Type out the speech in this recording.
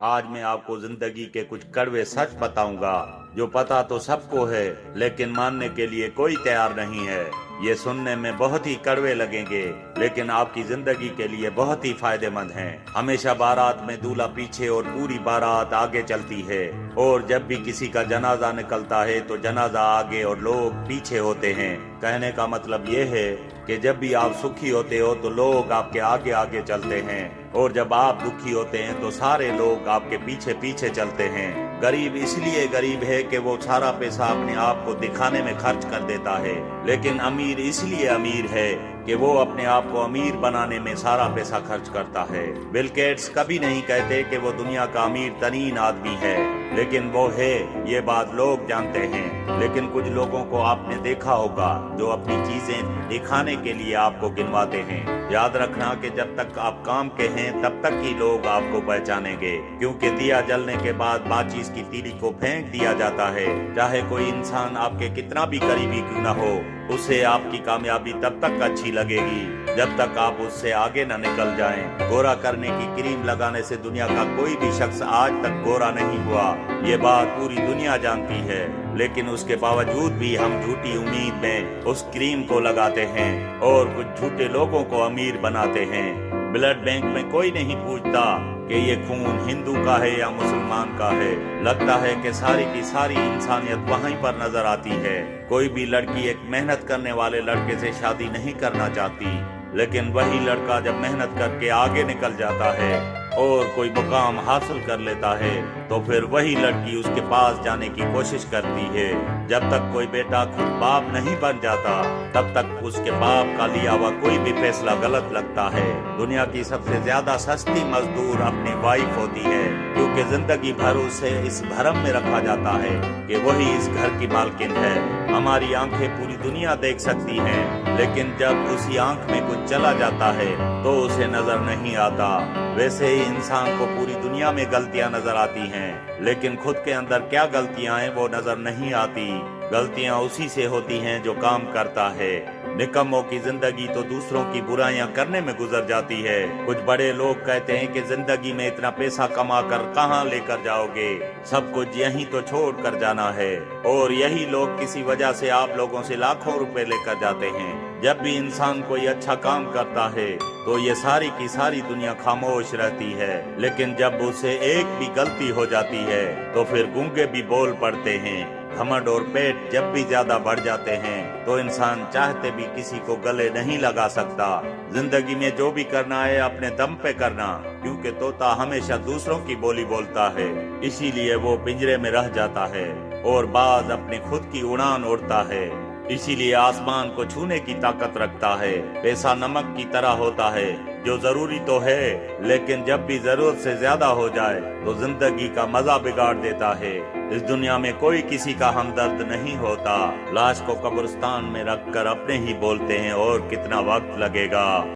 आज मैं आपको जिंदगी के कुछ कड़वे सच बताऊंगा जो पता तो सबको है लेकिन मानने के लिए कोई तैयार नहीं है। ये सुनने में बहुत ही कड़वे लगेंगे लेकिन आपकी जिंदगी के लिए बहुत ही फायदेमंद हैं। हमेशा बारात में दूल्हा पीछे और पूरी बारात आगे चलती है और जब भी किसी का जनाजा निकलता है तो जनाजा आगे और लोग पीछे होते हैं। कहने का मतलब ये है कि जब भी आप सुखी होते हो तो लोग आपके आगे आगे चलते हैं और जब आप दुखी होते हैं तो सारे लोग आपके पीछे पीछे चलते हैं। गरीब इसलिए गरीब है कि वो सारा पैसा अपने आप को दिखाने में खर्च कर देता है, लेकिन अमीर इसलिए अमीर है कि वो अपने आप को अमीर बनाने में सारा पैसा खर्च करता है। बिल गेट्स कभी नहीं कहते कि वो दुनिया का अमीर तरीन आदमी है, लेकिन वो है, ये बात लोग जानते हैं। लेकिन कुछ लोगों को आपने देखा होगा जो अपनी चीजें दिखाने के लिए आपको गिनवाते हैं। याद रखना कि जब तक आप काम के हैं तब तक ही लोग आपको पहचानेंगे, क्योंकि दिया जलने के बाद माचिस की तीली को फेंक दिया जाता है। चाहे कोई इंसान आपके कितना भी करीबी क्यों न हो, उसे आपकी कामयाबी तब तक अच्छी लगेगी जब तक आप उससे आगे न निकल जाएं। गोरा करने की क्रीम लगाने से दुनिया का कोई भी शख्स आज तक गोरा नहीं हुआ, ये बात पूरी दुनिया जानती है, लेकिन उसके बावजूद भी हम झूठी उम्मीद में उस क्रीम को लगाते हैं और कुछ झूठे लोगों को अमीर बनाते हैं। ब्लड बैंक में कोई नहीं पूछता कि ये खून हिंदू का है या मुसलमान का है। लगता है कि सारी की सारी इंसानियत वहीं पर नजर आती है। कोई भी लड़की एक मेहनत करने वाले लड़के से शादी नहीं करना चाहती, लेकिन वही लड़का जब मेहनत करके आगे निकल जाता है और कोई मुकाम हासिल कर लेता है तो फिर वही लड़की उसके पास जाने की कोशिश करती है। जब तक कोई बेटा खुद बाप नहीं बन जाता तब तक उसके बाप का लिया हुआ कोई भी फैसला गलत लगता है। दुनिया की सबसे ज्यादा सस्ती मजदूर अपनी वाइफ होती है, क्योंकि जिंदगी भर उसे इस भरम में रखा जाता है कि वही इस घर की मालकिन है। हमारी आंखें पूरी दुनिया देख सकती हैं, लेकिन जब उसी आंख में कुछ चला जाता है तो उसे नजर नहीं आता। वैसे ही इंसान को पूरी दुनिया में गलतियां नजर आती हैं, लेकिन खुद के अंदर क्या गलतियां हैं वो नजर नहीं आती। गलतियां उसी से होती हैं जो काम करता है। निकम्मों की जिंदगी तो दूसरों की बुराइयां करने में गुजर जाती है। कुछ बड़े लोग कहते हैं कि जिंदगी में इतना पैसा कमा कर कहाँ लेकर जाओगे, सब कुछ यहीं तो छोड़ कर जाना है। और यही लोग किसी वजह से आप लोगों से लाखों रुपए लेकर जाते हैं। जब भी इंसान कोई अच्छा काम करता है तो ये सारी की सारी दुनिया खामोश रहती है, लेकिन जब उसे एक भी गलती हो जाती है तो फिर गूंगे भी बोल पड़ते हैं। घमंड और पेट जब भी ज्यादा बढ़ जाते हैं तो इंसान चाहते भी किसी को गले नहीं लगा सकता। जिंदगी में जो भी करना है अपने दम पे करना, क्योंकि तोता हमेशा दूसरों की बोली बोलता है, इसीलिए वो पिंजरे में रह जाता है और बाज अपनी खुद की उड़ान उड़ता है। इसीलिए आसमान को छूने की ताकत रखता है। पैसा नमक की तरह होता है जो जरूरी तो है, लेकिन जब भी जरूरत से ज्यादा हो जाए तो जिंदगी का मजा बिगाड़ देता है। इस दुनिया में कोई किसी का हमदर्द नहीं होता। लाश को कब्रिस्तान में रखकर अपने ही बोलते हैं और कितना वक्त लगेगा।